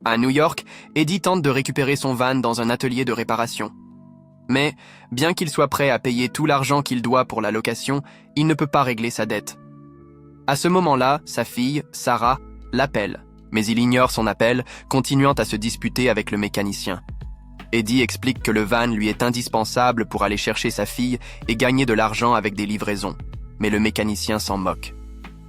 À New York, Eddie tente de récupérer son van dans un atelier de réparation. Mais, bien qu'il soit prêt à payer tout l'argent qu'il doit pour la location, il ne peut pas régler sa dette. À ce moment-là, sa fille, Sarah, l'appelle, mais il ignore son appel, continuant à se disputer avec le mécanicien. Eddie explique que le van lui est indispensable pour aller chercher sa fille et gagner de l'argent avec des livraisons, mais le mécanicien s'en moque.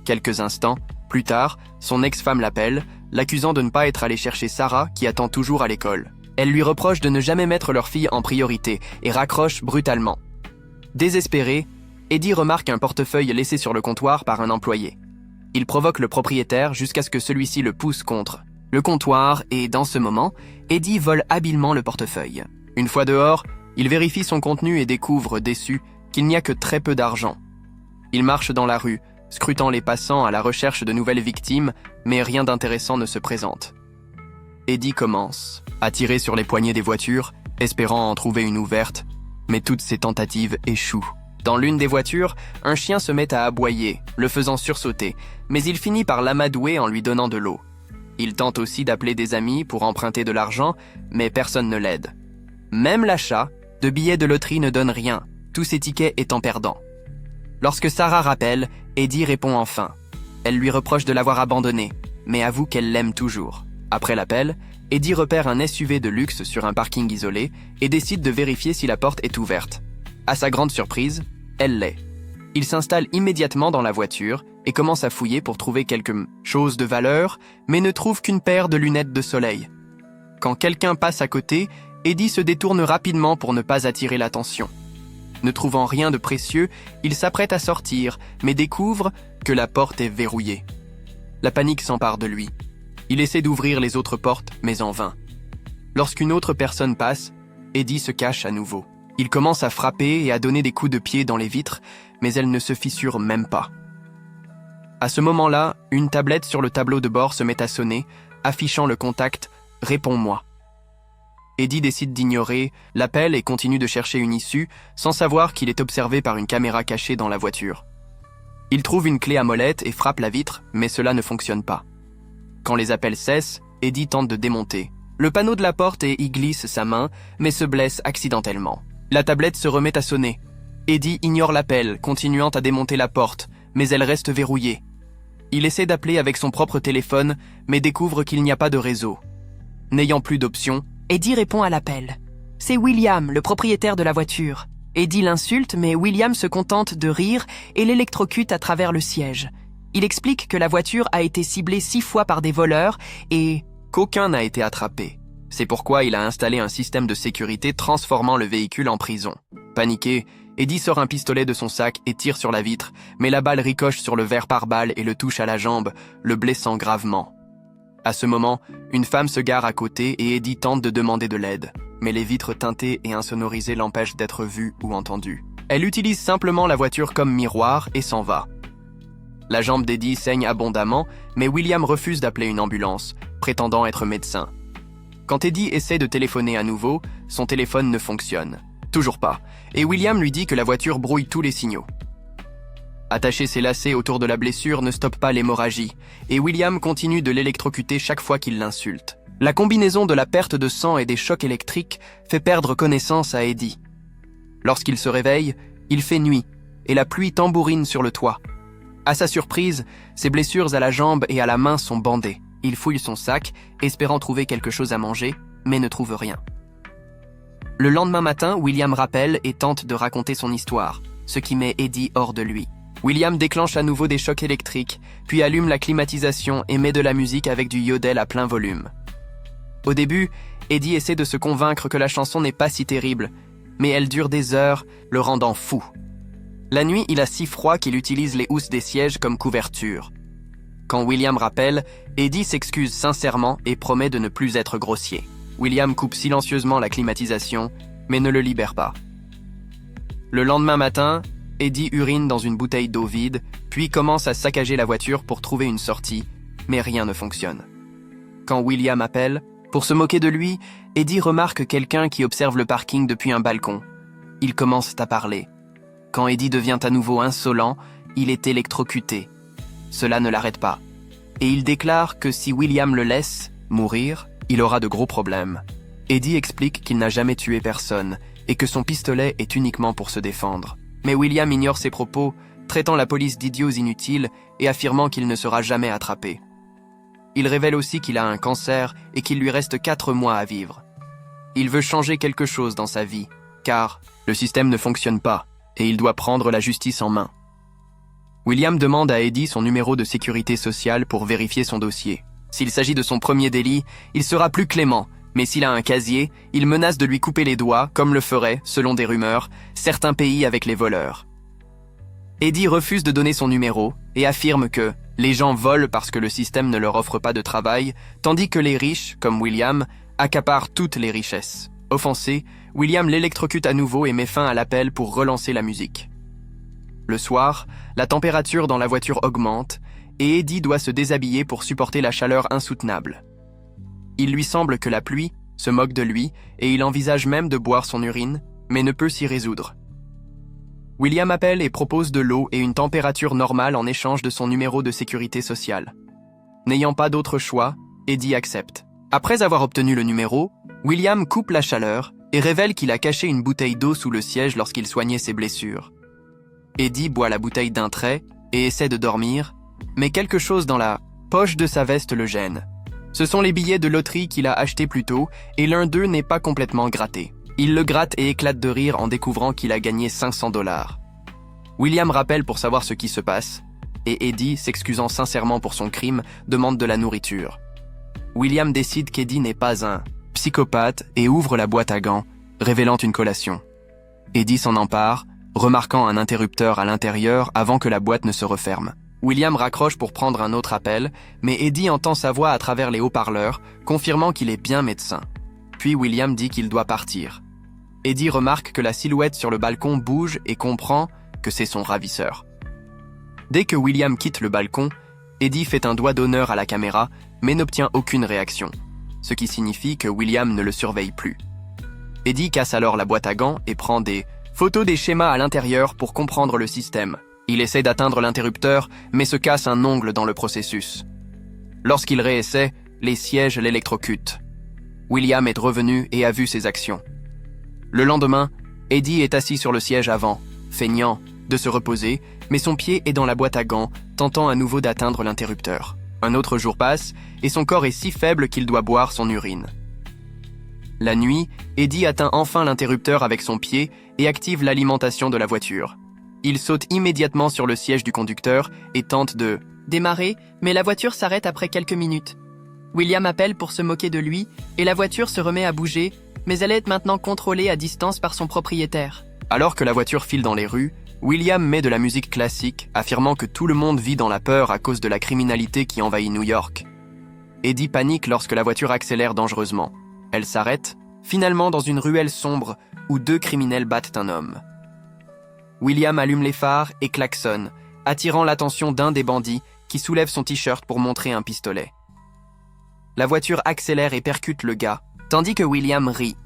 Quelques instants, plus tard, son ex-femme l'appelle, l'accusant de ne pas être allé chercher Sarah, qui attend toujours à l'école. Elle lui reproche de ne jamais mettre leur fille en priorité et raccroche brutalement. Désespéré, Eddie remarque un portefeuille laissé sur le comptoir par un employé. Il provoque le propriétaire jusqu'à ce que celui-ci le pousse contre le comptoir et, dans ce moment, Eddie vole habilement le portefeuille. Une fois dehors, il vérifie son contenu et découvre, déçu, qu'il n'y a que très peu d'argent. Il marche dans la rue, scrutant les passants à la recherche de nouvelles victimes, mais rien d'intéressant ne se présente. Eddie commence à tirer sur les poignées des voitures, espérant en trouver une ouverte, mais toutes ses tentatives échouent. Dans l'une des voitures, un chien se met à aboyer, le faisant sursauter, mais il finit par l'amadouer en lui donnant de l'eau. Il tente aussi d'appeler des amis pour emprunter de l'argent, mais personne ne l'aide. Même l'achat de billets de loterie ne donne rien, tous ses tickets étant perdants. Lorsque Sarah rappelle, Eddie répond enfin. Elle lui reproche de l'avoir abandonné, mais avoue qu'elle l'aime toujours. Après l'appel, Eddie repère un SUV de luxe sur un parking isolé et décide de vérifier si la porte est ouverte. À sa grande surprise, elle l'est. Il s'installe immédiatement dans la voiture et commence à fouiller pour trouver quelque chose de valeur, mais ne trouve qu'une paire de lunettes de soleil. Quand quelqu'un passe à côté, Eddie se détourne rapidement pour ne pas attirer l'attention. Ne trouvant rien de précieux, il s'apprête à sortir, mais découvre que la porte est verrouillée. La panique s'empare de lui. Il essaie d'ouvrir les autres portes, mais en vain. Lorsqu'une autre personne passe, Eddie se cache à nouveau. Il commence à frapper et à donner des coups de pied dans les vitres, mais elles ne se fissurent même pas. À ce moment-là, une tablette sur le tableau de bord se met à sonner, affichant le contact « Réponds-moi ». Eddie décide d'ignorer l'appel et continue de chercher une issue, sans savoir qu'il est observé par une caméra cachée dans la voiture. Il trouve une clé à molette et frappe la vitre, mais cela ne fonctionne pas. Quand les appels cessent, Eddie tente de démonter le panneau de la porte et y glisse sa main, mais se blesse accidentellement. La tablette se remet à sonner. Eddie ignore l'appel, continuant à démonter la porte, mais elle reste verrouillée. Il essaie d'appeler avec son propre téléphone, mais découvre qu'il n'y a pas de réseau. N'ayant plus d'option, Eddie répond à l'appel. C'est William, le propriétaire de la voiture. Eddie l'insulte, mais William se contente de rire et l'électrocute à travers le siège. Il explique que la voiture a été ciblée 6 fois par des voleurs et qu'aucun n'a été attrapé. C'est pourquoi il a installé un système de sécurité transformant le véhicule en prison. Paniqué, Eddie sort un pistolet de son sac et tire sur la vitre, mais la balle ricoche sur le verre pare-balles et le touche à la jambe, le blessant gravement. À ce moment, une femme se gare à côté et Eddie tente de demander de l'aide, mais les vitres teintées et insonorisées l'empêchent d'être vue ou entendue. Elle utilise simplement la voiture comme miroir et s'en va. La jambe d'Eddie saigne abondamment, mais William refuse d'appeler une ambulance, prétendant être médecin. Quand Eddie essaie de téléphoner à nouveau, son téléphone ne fonctionne. Toujours pas, et William lui dit que la voiture brouille tous les signaux. Attacher ses lacets autour de la blessure ne stoppe pas l'hémorragie, et William continue de l'électrocuter chaque fois qu'il l'insulte. La combinaison de la perte de sang et des chocs électriques fait perdre connaissance à Eddie. Lorsqu'il se réveille, il fait nuit, et la pluie tambourine sur le toit. À sa surprise, ses blessures à la jambe et à la main sont bandées. Il fouille son sac, espérant trouver quelque chose à manger, mais ne trouve rien. Le lendemain matin, William rappelle et tente de raconter son histoire, ce qui met Eddie hors de lui. William déclenche à nouveau des chocs électriques, puis allume la climatisation et met de la musique avec du yodel à plein volume. Au début, Eddie essaie de se convaincre que la chanson n'est pas si terrible, mais elle dure des heures, le rendant fou. La nuit, il a si froid qu'il utilise les housses des sièges comme couverture. Quand William rappelle, Eddie s'excuse sincèrement et promet de ne plus être grossier. William coupe silencieusement la climatisation, mais ne le libère pas. Le lendemain matin, Eddie urine dans une bouteille d'eau vide, puis commence à saccager la voiture pour trouver une sortie, mais rien ne fonctionne. Quand William appelle, pour se moquer de lui, Eddie remarque quelqu'un qui observe le parking depuis un balcon. Ils commencent à parler. Quand Eddie devient à nouveau insolent, il est électrocuté. Cela ne l'arrête pas. Et il déclare que si William le laisse mourir, il aura de gros problèmes. Eddie explique qu'il n'a jamais tué personne et que son pistolet est uniquement pour se défendre. Mais William ignore ses propos, traitant la police d'idiots inutiles et affirmant qu'il ne sera jamais attrapé. Il révèle aussi qu'il a un cancer et qu'il lui reste 4 mois à vivre. Il veut changer quelque chose dans sa vie, car le système ne fonctionne pas et il doit prendre la justice en main. William demande à Eddie son numéro de sécurité sociale pour vérifier son dossier. S'il s'agit de son premier délit, il sera plus clément, mais s'il a un casier, il menace de lui couper les doigts, comme le feraient, selon des rumeurs, certains pays avec les voleurs. Eddie refuse de donner son numéro et affirme que les gens volent parce que le système ne leur offre pas de travail, tandis que les riches, comme William, accaparent toutes les richesses. Offensé, William l'électrocute à nouveau et met fin à l'appel pour relancer la musique. Le soir, la température dans la voiture augmente et Eddie doit se déshabiller pour supporter la chaleur insoutenable. Il lui semble que la pluie se moque de lui et il envisage même de boire son urine, mais ne peut s'y résoudre. William appelle et propose de l'eau et une température normale en échange de son numéro de sécurité sociale. N'ayant pas d'autre choix, Eddie accepte. Après avoir obtenu le numéro, William coupe la chaleur et révèle qu'il a caché une bouteille d'eau sous le siège lorsqu'il soignait ses blessures. Eddie boit la bouteille d'un trait et essaie de dormir, mais quelque chose dans la poche de sa veste le gêne. Ce sont les billets de loterie qu'il a achetés plus tôt et l'un d'eux n'est pas complètement gratté. Il le gratte et éclate de rire en découvrant qu'il a gagné 500 $. William rappelle pour savoir ce qui se passe et Eddie, s'excusant sincèrement pour son crime, demande de la nourriture. William décide qu'Eddie n'est pas un psychopathe et ouvre la boîte à gants, révélant une collation. Eddie s'en empare, remarquant un interrupteur à l'intérieur avant que la boîte ne se referme. William raccroche pour prendre un autre appel, mais Eddie entend sa voix à travers les haut-parleurs, confirmant qu'il est bien médecin. Puis William dit qu'il doit partir. Eddie remarque que la silhouette sur le balcon bouge et comprend que c'est son ravisseur. Dès que William quitte le balcon, Eddie fait un doigt d'honneur à la caméra, mais n'obtient aucune réaction, ce qui signifie que William ne le surveille plus. Eddie casse alors la boîte à gants et prend des photos des schémas à l'intérieur pour comprendre le système. Il essaie d'atteindre l'interrupteur, mais se casse un ongle dans le processus. Lorsqu'il réessaie, les sièges l'électrocutent. William est revenu et a vu ses actions. Le lendemain, Eddie est assis sur le siège avant, feignant de se reposer, mais son pied est dans la boîte à gants, tentant à nouveau d'atteindre l'interrupteur. Un autre jour passe, et son corps est si faible qu'il doit boire son urine. La nuit, Eddie atteint enfin l'interrupteur avec son pied et active l'alimentation de la voiture. Il saute immédiatement sur le siège du conducteur et tente de Démarrer, mais la voiture s'arrête après quelques minutes. William appelle pour se moquer de lui et la voiture se remet à bouger, mais elle est maintenant contrôlée à distance par son propriétaire. Alors que la voiture file dans les rues, William met de la musique classique, affirmant que tout le monde vit dans la peur à cause de la criminalité qui envahit New York. Eddie panique lorsque la voiture accélère dangereusement. Elle s'arrête, finalement dans une ruelle sombre où 2 criminels battent un homme. William allume les phares et klaxonne, attirant l'attention d'un des bandits qui soulève son t-shirt pour montrer un pistolet. La voiture accélère et percute le gars, tandis que William rit.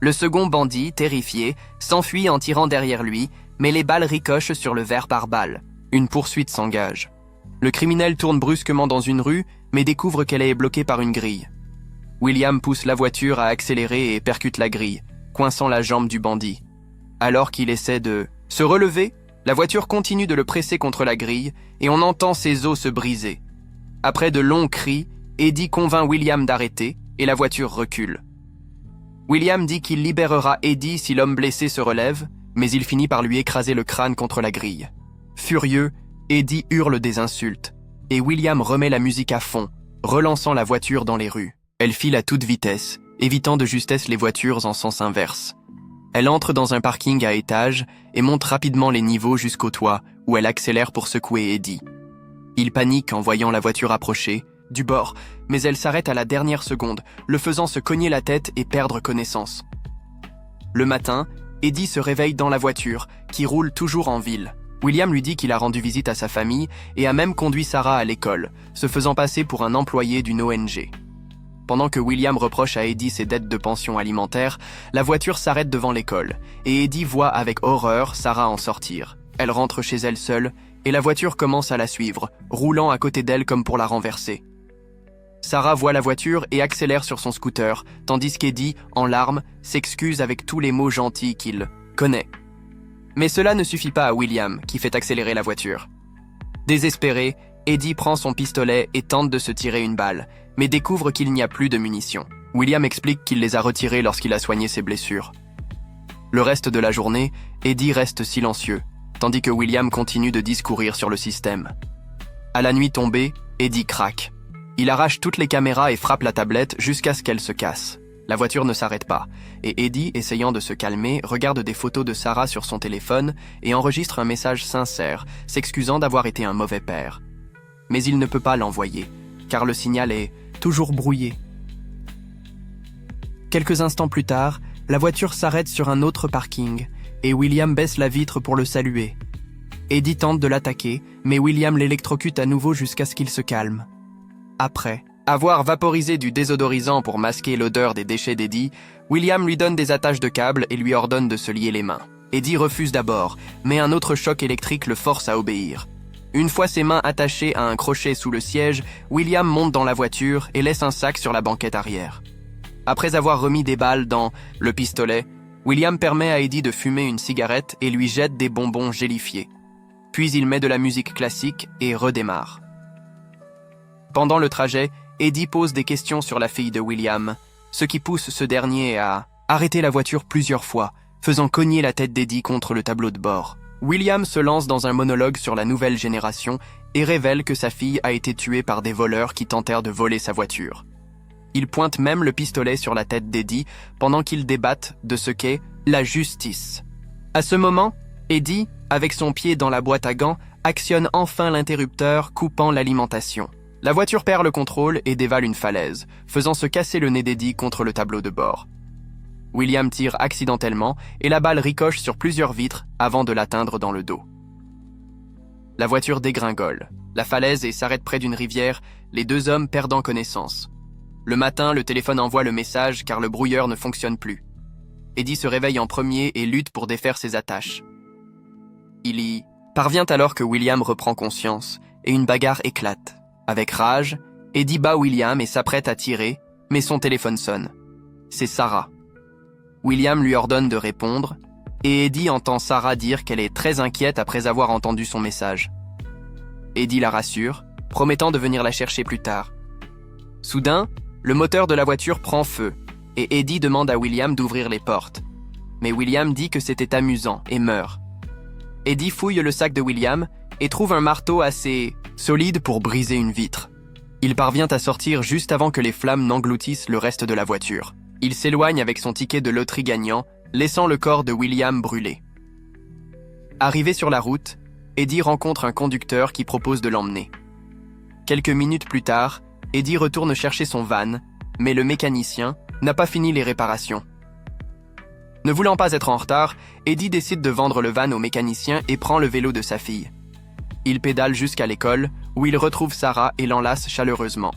Le second bandit, terrifié, s'enfuit en tirant derrière lui, mais les balles ricochent sur le verre par balle. Une poursuite s'engage. Le criminel tourne brusquement dans une rue, mais découvre qu'elle est bloquée par une grille. William pousse la voiture à accélérer et percute la grille, coinçant la jambe du bandit. Alors qu'il essaie de se relever, la voiture continue de le presser contre la grille et on entend ses os se briser. Après de longs cris, Eddie convainc William d'arrêter et la voiture recule. William dit qu'il libérera Eddie si l'homme blessé se relève, mais il finit par lui écraser le crâne contre la grille. Furieux, Eddie hurle des insultes et William remet la musique à fond, relançant la voiture dans les rues. Elle file à toute vitesse, évitant de justesse les voitures en sens inverse. Elle entre dans un parking à étages et monte rapidement les niveaux jusqu'au toit où elle accélère pour secouer Eddie. Il panique en voyant la voiture approcher, du bord, mais elle s'arrête à la dernière seconde, le faisant se cogner la tête et perdre connaissance. Le matin, Eddie se réveille dans la voiture, qui roule toujours en ville. William lui dit qu'il a rendu visite à sa famille et a même conduit Sarah à l'école, se faisant passer pour un employé d'une ONG. Pendant que William reproche à Eddie ses dettes de pension alimentaire, la voiture s'arrête devant l'école, et Eddie voit avec horreur Sarah en sortir. Elle rentre chez elle seule, et la voiture commence à la suivre, roulant à côté d'elle comme pour la renverser. Sarah voit la voiture et accélère sur son scooter, tandis qu'Eddie, en larmes, s'excuse avec tous les mots gentils qu'il connaît. Mais cela ne suffit pas à William, qui fait accélérer la voiture. Désespéré, Eddie prend son pistolet et tente de se tirer une balle, mais découvre qu'il n'y a plus de munitions. William explique qu'il les a retirées lorsqu'il a soigné ses blessures. Le reste de la journée, Eddie reste silencieux, tandis que William continue de discourir sur le système. À la nuit tombée, Eddie craque. Il arrache toutes les caméras et frappe la tablette jusqu'à ce qu'elle se casse. La voiture ne s'arrête pas, et Eddie, essayant de se calmer, regarde des photos de Sarah sur son téléphone et enregistre un message sincère, s'excusant d'avoir été un mauvais père. Mais il ne peut pas l'envoyer, car le signal est toujours brouillé. Quelques instants plus tard, la voiture s'arrête sur un autre parking, et William baisse la vitre pour le saluer. Eddie tente de l'attaquer, mais William l'électrocute à nouveau jusqu'à ce qu'il se calme. Après avoir vaporisé du désodorisant pour masquer l'odeur des déchets d'Eddie, William lui donne des attaches de câbles et lui ordonne de se lier les mains. Eddie refuse d'abord, mais un autre choc électrique le force à obéir. Une fois ses mains attachées à un crochet sous le siège, William monte dans la voiture et laisse un sac sur la banquette arrière. Après avoir remis des balles dans le pistolet, William permet à Eddie de fumer une cigarette et lui jette des bonbons gélifiés. Puis il met de la musique classique et redémarre. Pendant le trajet, Eddie pose des questions sur la fille de William, ce qui pousse ce dernier à arrêter la voiture plusieurs fois, faisant cogner la tête d'Eddie contre le tableau de bord. William se lance dans un monologue sur la nouvelle génération et révèle que sa fille a été tuée par des voleurs qui tentèrent de voler sa voiture. Il pointe même le pistolet sur la tête d'Eddie pendant qu'ils débattent de ce qu'est la justice. À ce moment, Eddie, avec son pied dans la boîte à gants, actionne enfin l'interrupteur coupant l'alimentation. La voiture perd le contrôle et dévale une falaise, faisant se casser le nez d'Eddie contre le tableau de bord. William tire accidentellement et la balle ricoche sur plusieurs vitres avant de l'atteindre dans le dos. La voiture dégringole, la falaise et s'arrête près d'une rivière, les deux hommes perdant connaissance. Le matin, le téléphone envoie le message car le brouilleur ne fonctionne plus. Eddie se réveille en premier et lutte pour défaire ses attaches. Il y parvient alors que William reprend conscience et une bagarre éclate. Avec rage, Eddie bat William et s'apprête à tirer, mais son téléphone sonne. C'est Sarah. William lui ordonne de répondre, et Eddie entend Sarah dire qu'elle est très inquiète après avoir entendu son message. Eddie la rassure, promettant de venir la chercher plus tard. Soudain, le moteur de la voiture prend feu, et Eddie demande à William d'ouvrir les portes. Mais William dit que c'était amusant et meurt. Eddie fouille le sac de William et trouve un marteau assez solide pour briser une vitre. Il parvient à sortir juste avant que les flammes n'engloutissent le reste de la voiture. Il s'éloigne avec son ticket de loterie gagnant, laissant le corps de William brûler. Arrivé sur la route, Eddie rencontre un conducteur qui propose de l'emmener. Quelques minutes plus tard, Eddie retourne chercher son van, mais le mécanicien n'a pas fini les réparations. Ne voulant pas être en retard, Eddie décide de vendre le van au mécanicien et prend le vélo de sa fille. Il pédale jusqu'à l'école, où il retrouve Sarah et l'enlace chaleureusement.